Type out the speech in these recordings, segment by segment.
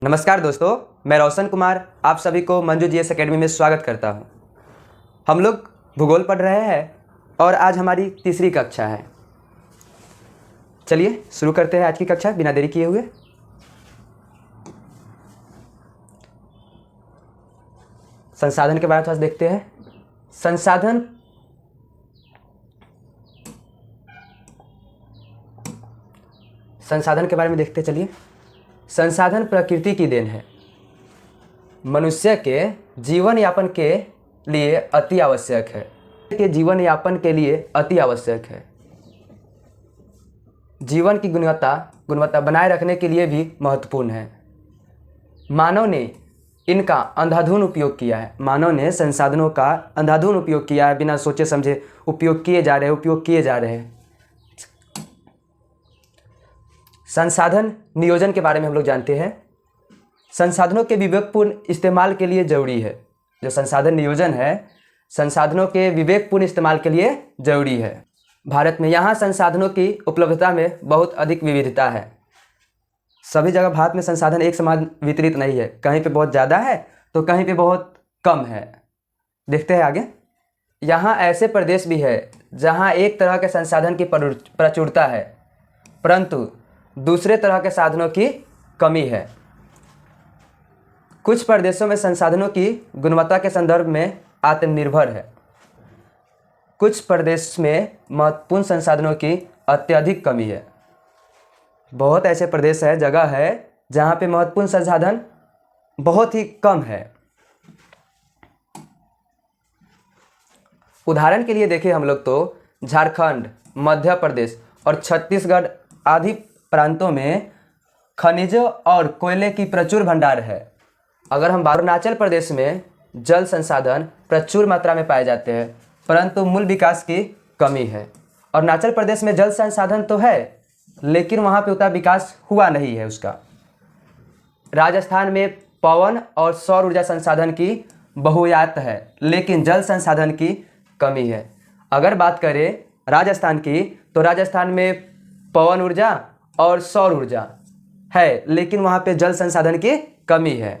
नमस्कार दोस्तों, मैं रोशन कुमार आप सभी को मंजू जीएस एकेडमी में स्वागत करता हूं। हम लोग भूगोल पढ़ रहे हैं और आज हमारी तीसरी कक्षा है। चलिए शुरू करते हैं आज की कक्षा बिना देरी किए हुए। संसाधन के बारे में थोड़ा सा देखते हैं। संसाधन के बारे में देखते चलिए। संसाधन प्रकृति की देन है, मनुष्य के जीवन यापन के लिए अति आवश्यक है। जीवन की गुणवत्ता बनाए रखने के लिए भी महत्वपूर्ण है। मानव ने इनका अंधाधुंध उपयोग किया है। मानव ने संसाधनों का अंधाधुंध उपयोग किया है, बिना सोचे समझे उपयोग किए जा रहे हैं। संसाधन नियोजन के बारे में हम लोग जानते हैं। संसाधनों के विवेकपूर्ण इस्तेमाल के लिए जरूरी है। जो संसाधन नियोजन है, संसाधनों के विवेकपूर्ण इस्तेमाल के लिए जरूरी है। भारत में यहाँ संसाधनों की उपलब्धता में बहुत अधिक विविधता है। सभी जगह भारत में संसाधन एक समान वितरित नहीं है। कहीं पे बहुत ज़्यादा है तो कहीं पे बहुत कम है। देखते हैं आगे। यहाँ ऐसे प्रदेश भी है जहाँ एक तरह के संसाधन की प्रचुरता है, परंतु दूसरे तरह के साधनों की कमी है। कुछ प्रदेशों में संसाधनों की गुणवत्ता के संदर्भ में आत्मनिर्भर है। कुछ प्रदेश में महत्वपूर्ण संसाधनों की अत्यधिक कमी है। बहुत ऐसे प्रदेश है, जगह है जहाँ पे महत्वपूर्ण संसाधन बहुत ही कम है। उदाहरण के लिए देखें हम लोग तो झारखंड, मध्य प्रदेश और छत्तीसगढ़ आदि प्रांतों में खनिजों और कोयले की प्रचुर भंडार है। अगर हम अरुणाचल प्रदेश में जल संसाधन प्रचुर मात्रा में पाए जाते हैं, परंतु मूल विकास की कमी है। अरुणाचल प्रदेश में जल संसाधन तो है, लेकिन वहाँ पे उतना विकास हुआ नहीं है उसका। राजस्थान में पवन और सौर ऊर्जा संसाधन की बहुतायत है, लेकिन जल संसाधन की कमी है। अगर बात करें राजस्थान की, तो राजस्थान में पवन ऊर्जा और सौर ऊर्जा है, लेकिन वहाँ पे जल संसाधन की कमी है।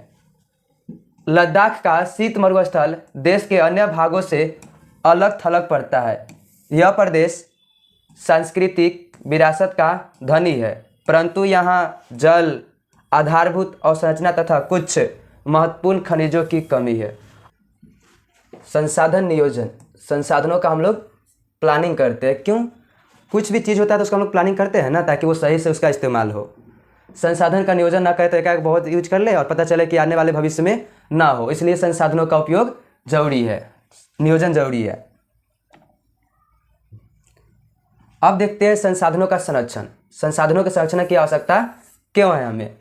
लद्दाख का शीत मरुस्थल देश के अन्य भागों से अलग थलग पड़ता है। यह प्रदेश सांस्कृतिक विरासत का धनी है, परंतु यहाँ जल, आधारभूत अवसंरचना तथा कुछ महत्वपूर्ण खनिजों की कमी है। संसाधन नियोजन, संसाधनों का हम लोग प्लानिंग करते हैं। क्यों? कुछ भी चीज़ होता है तो उसका हम लोग प्लानिंग करते हैं ना, ताकि वो सही से उसका इस्तेमाल हो। संसाधन का नियोजन ना करें तो एकाएक बहुत यूज कर ले और पता चले कि आने वाले भविष्य में ना हो। इसलिए संसाधनों का उपयोग जरूरी है, नियोजन जरूरी है। अब देखते हैं संसाधनों का संरक्षण। संसाधनों के संरक्षण की आवश्यकता क्यों है हमें?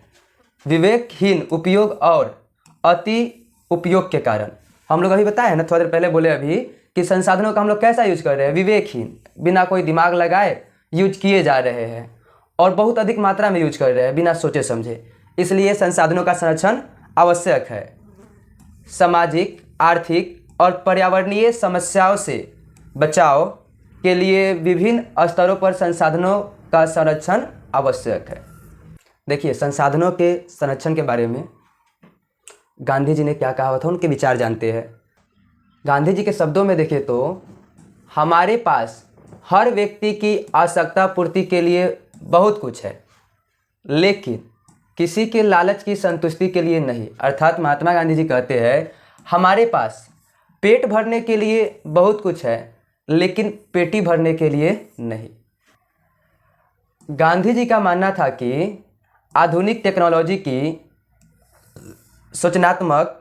विवेकहीन उपयोग और अति उपयोग के कारण। हम लोग अभी बताए ना, थोड़ी देर पहले बोले अभी कि संसाधनों का हम लोग कैसा यूज कर रहे हैं? विवेकहीन, बिना कोई दिमाग लगाए यूज किए जा रहे हैं और बहुत अधिक मात्रा में यूज कर रहे हैं बिना सोचे समझे। इसलिए संसाधनों का संरक्षण आवश्यक है। सामाजिक, आर्थिक और पर्यावरणीय समस्याओं से बचाव के लिए विभिन्न स्तरों पर संसाधनों का संरक्षण आवश्यक है। देखिए, संसाधनों के संरक्षण के बारे में गांधी जी ने क्या कहा था, उनके विचार जानते हैं। गांधी जी के शब्दों में देखें तो हमारे पास हर व्यक्ति की आवश्यकता पूर्ति के लिए बहुत कुछ है, लेकिन किसी के लालच की संतुष्टि के लिए नहीं। अर्थात महात्मा गांधी जी कहते हैं हमारे पास पेट भरने के लिए बहुत कुछ है, लेकिन पेटी भरने के लिए नहीं। गांधी जी का मानना था कि आधुनिक टेक्नोलॉजी की सूचनात्मक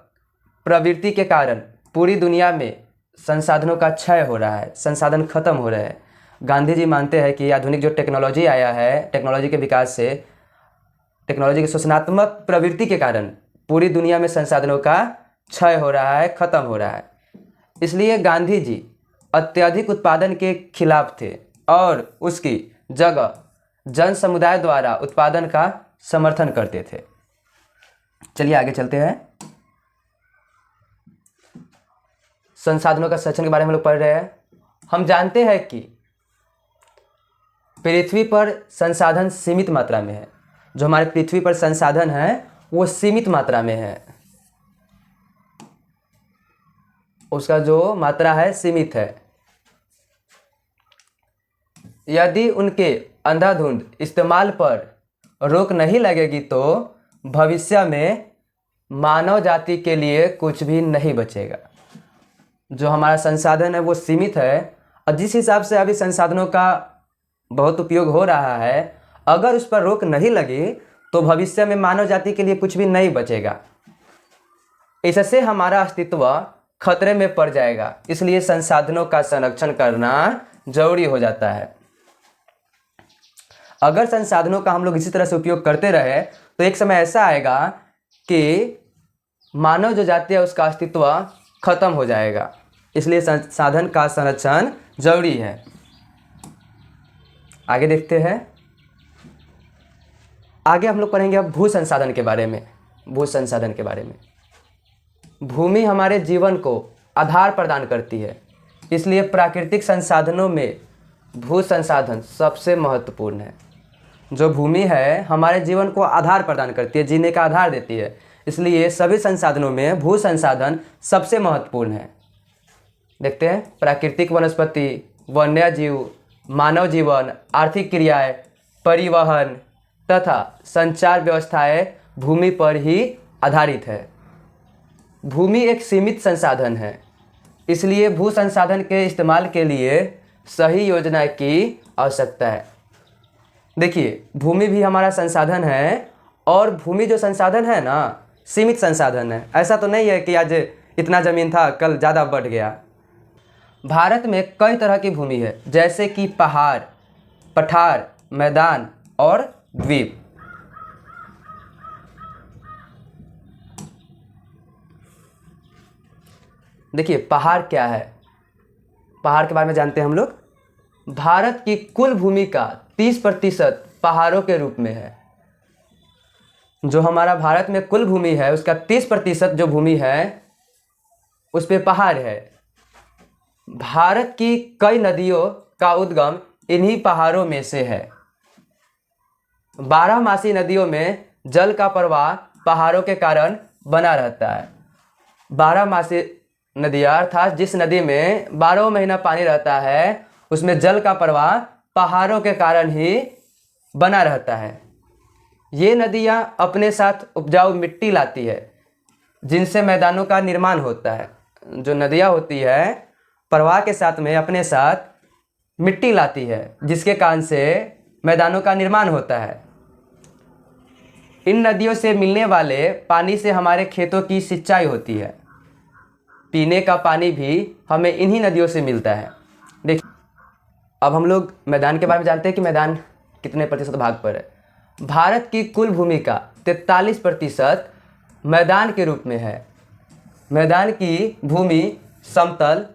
प्रवृत्ति के कारण पूरी दुनिया में संसाधनों का क्षय हो रहा है, संसाधन खत्म हो रहे हैं। गांधी जी मानते हैं कि आधुनिक जो टेक्नोलॉजी आया है, टेक्नोलॉजी के विकास से, टेक्नोलॉजी की सूचनात्मक प्रवृत्ति के कारण पूरी दुनिया में संसाधनों का क्षय हो रहा है, खत्म हो रहा है। इसलिए गांधी जी अत्यधिक उत्पादन के खिलाफ थे और उसकी जगह जन समुदाय द्वारा उत्पादन का समर्थन करते थे। चलिए आगे चलते हैं। संसाधनों का संरक्षण के बारे में हम लोग पढ़ रहे हैं। हम जानते हैं कि पृथ्वी पर संसाधन सीमित मात्रा में है। जो हमारे पृथ्वी पर संसाधन है वो सीमित मात्रा में है, उसका जो मात्रा है सीमित है। यदि उनके अंधाधुंध इस्तेमाल पर रोक नहीं लगेगी तो भविष्य में मानव जाति के लिए कुछ भी नहीं बचेगा। जो हमारा संसाधन है वो सीमित है, और जिस हिसाब से अभी संसाधनों का बहुत उपयोग हो रहा है, अगर उस पर रोक नहीं लगी तो भविष्य में मानव जाति के लिए कुछ भी नहीं बचेगा। इससे हमारा अस्तित्व खतरे में पड़ जाएगा। इसलिए संसाधनों का संरक्षण करना जरूरी हो जाता है। अगर संसाधनों का हम लोग इसी तरह से उपयोग करते रहे तो एक समय ऐसा आएगा कि मानव जो जाति है उसका अस्तित्व खत्म हो जाएगा। इसलिए संसाधन का संरक्षण जरूरी है। आगे देखते हैं। आगे हम लोग पढ़ेंगे अब भू संसाधन के बारे में। भू संसाधन के बारे में, भूमि हमारे जीवन को आधार प्रदान करती है, इसलिए प्राकृतिक संसाधनों में भू संसाधन सबसे महत्वपूर्ण है। जो भूमि है हमारे जीवन को आधार प्रदान करती है, जीने का आधार देती है, इसलिए सभी संसाधनों में भू संसाधन सबसे महत्वपूर्ण है। देखते हैं। प्राकृतिक वनस्पति, वन्य जीव, मानव जीवन, आर्थिक क्रियाएं, परिवहन तथा संचार व्यवस्थाएं भूमि पर ही आधारित है। भूमि एक सीमित संसाधन है, इसलिए भू संसाधन के इस्तेमाल के लिए सही योजना की आवश्यकता है। देखिए, भूमि भी हमारा संसाधन है, और भूमि जो संसाधन है ना, सीमित संसाधन है। ऐसा तो नहीं है कि आज इतना ज़मीन था कल ज़्यादा बढ़ गया। भारत में कई तरह की भूमि है, जैसे कि पहाड़, पठार, मैदान और द्वीप। देखिए, पहाड़ क्या है, पहाड़ के बारे में जानते हैं हम लोग। भारत की कुल भूमि का 30% पहाड़ों के रूप में है। जो हमारा भारत में कुल भूमि है उसका 30% जो भूमि है उस पे पहाड़ है। भारत की कई नदियों का उद्गम इन्हीं पहाड़ों में से है। 12मासी नदियों में जल का प्रवाह पहाड़ों के कारण बना रहता है। 12मासी नदियाँ अर्थात जिस नदी में 12 महीना पानी रहता है, उसमें जल का प्रवाह पहाड़ों के कारण ही बना रहता है। ये नदियाँ अपने साथ उपजाऊ मिट्टी लाती है, जिनसे मैदानों का निर्माण होता है। जो नदियाँ होती है प्रवाह के साथ में अपने साथ मिट्टी लाती है, जिसके कारण से मैदानों का निर्माण होता है। इन नदियों से मिलने वाले पानी से हमारे खेतों की सिंचाई होती है। पीने का पानी भी हमें इन्हीं नदियों से मिलता है। देखिए, अब हम लोग मैदान के बारे में जानते हैं कि मैदान कितने प्रतिशत भाग पर है। भारत की कुल भूमि का 43% मैदान के रूप में है। मैदान की भूमि समतल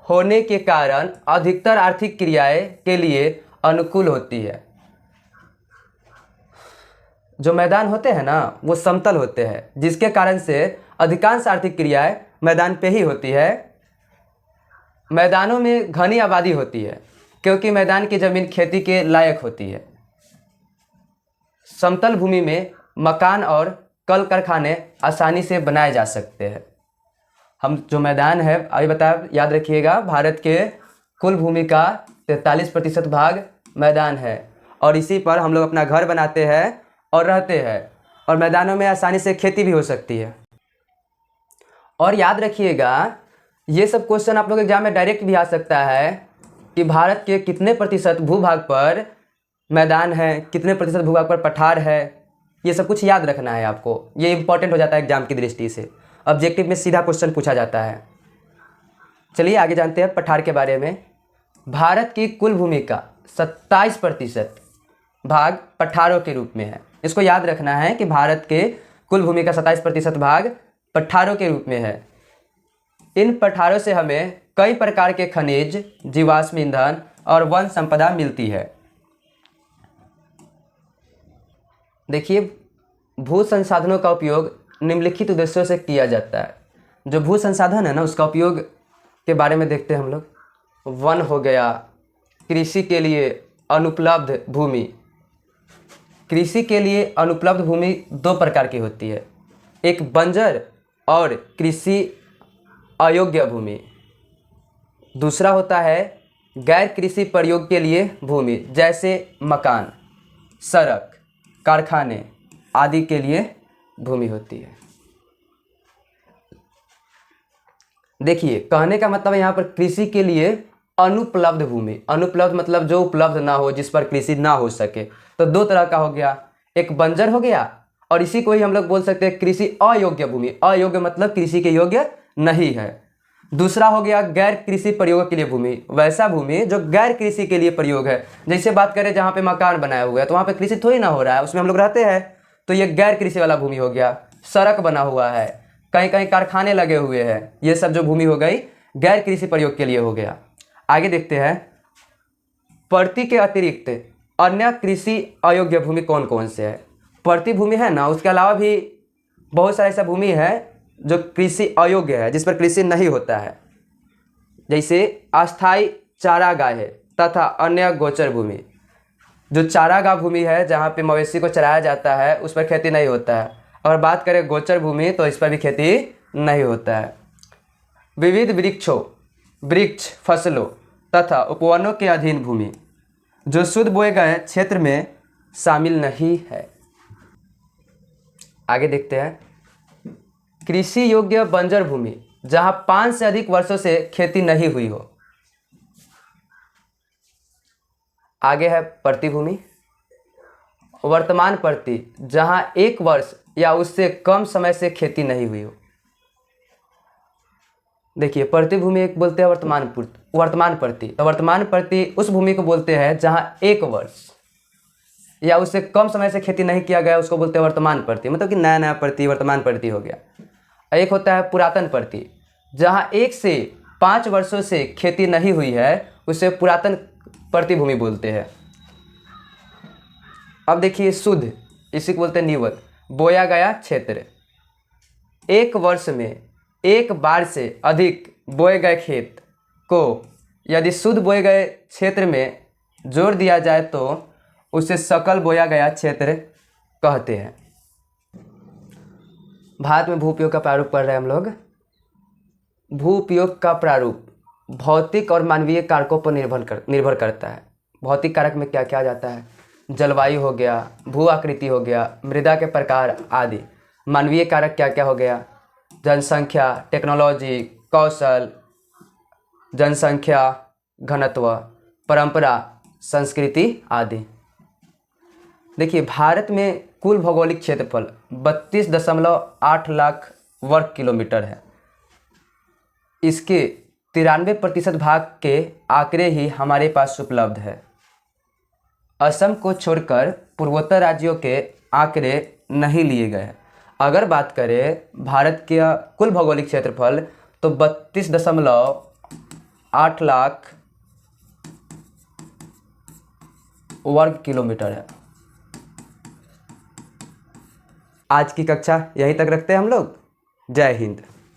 होने के कारण अधिकतर आर्थिक क्रियाएं के लिए अनुकूल होती है। जो मैदान होते हैं ना वो समतल होते हैं, जिसके कारण से अधिकांश आर्थिक क्रियाएं मैदान पे ही होती है। मैदानों में घनी आबादी होती है, क्योंकि मैदान की ज़मीन खेती के लायक होती है। समतल भूमि में मकान और कल कारखाने आसानी से बनाए जा सकते हैं। हम जो मैदान है अभी बताया, याद रखिएगा, भारत के कुल भूमि का 43% भाग मैदान है, और इसी पर हम लोग अपना घर बनाते हैं और रहते हैं, और मैदानों में आसानी से खेती भी हो सकती है। और याद रखिएगा, ये सब क्वेश्चन आप लोग एग्जाम में डायरेक्ट भी आ सकता है कि भारत के कितने प्रतिशत भूभाग पर मैदान है, कितने प्रतिशत भूभाग पर पठार है। ये सब कुछ याद रखना है आपको, ये इंपॉर्टेंट हो जाता है एग्जाम की दृष्टि से। ऑब्जेक्टिव में सीधा क्वेश्चन पूछा जाता है। चलिए आगे जानते हैं पठार के बारे में। भारत की कुल भूमि का 27% भाग पठारों के रूप में है। इसको याद रखना है कि भारत के कुल भूमि का 27% भाग पठारों के रूप में है। इन पठारों से हमें कई प्रकार के खनिज, जीवाश्म ईंधन और वन संपदा मिलती है। देखिए, भू संसाधनों का उपयोग निम्नलिखित उद्देश्यों से किया जाता है। जो भू संसाधन है ना उसका उपयोग के बारे में देखते हैं हम लोग। वन हो गया, कृषि के लिए अनुपलब्ध भूमि, कृषि के लिए अनुपलब्ध भूमि दो प्रकार की होती है, एक बंजर और कृषि अयोग्य भूमि। दूसरा होता है गैर कृषि प्रयोग के लिए भूमि, जैसे मकान, सड़क, कारखाने आदि के लिए भूमि होती है। देखिए, कहने का मतलब है यहाँ पर कृषि के लिए अनुपलब्ध भूमि। अनुपलब्ध मतलब जो उपलब्ध ना हो, जिस पर कृषि ना हो सके। तो दो तरह का हो गया, एक बंजर हो गया और इसी को ही हम लोग बोल सकते हैं कृषि अयोग्य भूमि। अयोग्य मतलब कृषि के योग्य नहीं है। दूसरा हो गया गैर कृषि प्रयोग के लिए भूमि, वैसा भूमि जो गैर कृषि के लिए प्रयोग है। जैसे बात करें जहाँ पे मकान बनाया हुआ है तो वहाँ पे कृषि थोड़ी ना हो रहा है, उसमें हम लोग रहते हैं, तो ये गैर कृषि वाला भूमि हो गया। सड़क बना हुआ है, कहीं कहीं कारखाने लगे हुए हैं, ये सब जो भूमि हो गई गैर कृषि प्रयोग के लिए हो गया। आगे देखते हैं, प्रति के अतिरिक्त अन्य कृषि अयोग्य भूमि कौन कौन से है। प्रति भूमि है ना, उसके अलावा भी बहुत सारा ऐसा भूमि है जो कृषि अयोग्य है, जिस पर कृषि नहीं होता है। जैसे अस्थायी चारागाह है तथा अन्य गोचर भूमि। जो चारागाह भूमि है, जहाँ पे मवेशी को चराया जाता है, उस पर खेती नहीं होता है। और बात करें गोचर भूमि तो इस पर भी खेती नहीं होता है। विविध वृक्ष फसलों तथा उपवनों के अधीन भूमि जो शुद्ध बोए गए क्षेत्र में शामिल नहीं है। आगे देखते हैं, कृषि योग्य बंजर भूमि जहां 5 से अधिक वर्षों से खेती नहीं हुई हो। आगे है प्रतिभूमि, वर्तमान प्रति जहां 1 वर्ष या उससे कम समय से खेती नहीं हुई हो। देखिए, प्रतिभूमि एक बोलते हैं वर्तमान प्रति। तो वर्तमान प्रति उस भूमि को बोलते हैं जहां 1 वर्ष या उससे कम समय से खेती नहीं किया गया, उसको बोलते हैं वर्तमान प्रति, मतलब कि नया नया प्रति वर्तमान प्रति हो गया। एक होता है पुरातन प्रति, जहां 1 से 5 वर्षों से खेती नहीं हुई है, उसे पुरातन प्रतिभूमि बोलते हैं। अब देखिए शुद्ध, इसी को बोलते हैं निवत, बोया गया क्षेत्र। 1 वर्ष में 1 बार से अधिक बोए गए खेत को यदि शुद्ध बोए गए क्षेत्र में जोड़ दिया जाए तो उसे सकल बोया गया क्षेत्र कहते हैं। भारत में भू उपयोग का प्रारूप पढ़ रहे हैं हम लोग। भू उपयोग का प्रारूप भौतिक और मानवीय कारकों पर निर्भर करता है। भौतिक कारक में क्या क्या आ जाता है, जलवायु हो गया, भू आकृति हो गया, मृदा के प्रकार आदि। मानवीय कारक क्या क्या हो गया, जनसंख्या, टेक्नोलॉजी, कौशल, जनसंख्या घनत्व, परंपरा, संस्कृति आदि। देखिए, भारत में कुल भौगोलिक क्षेत्रफल 32.8 लाख वर्ग किलोमीटर है। इसके 93% भाग के आंकड़े ही हमारे पास उपलब्ध है। असम को छोड़कर पूर्वोत्तर राज्यों के आंकड़े नहीं लिए गए हैं। अगर बात करें भारत के कुल भौगोलिक क्षेत्रफल तो 32.8 लाख वर्ग किलोमीटर है। आज की कक्षा यहीं तक रखते हैं हम लोग। जय हिंद।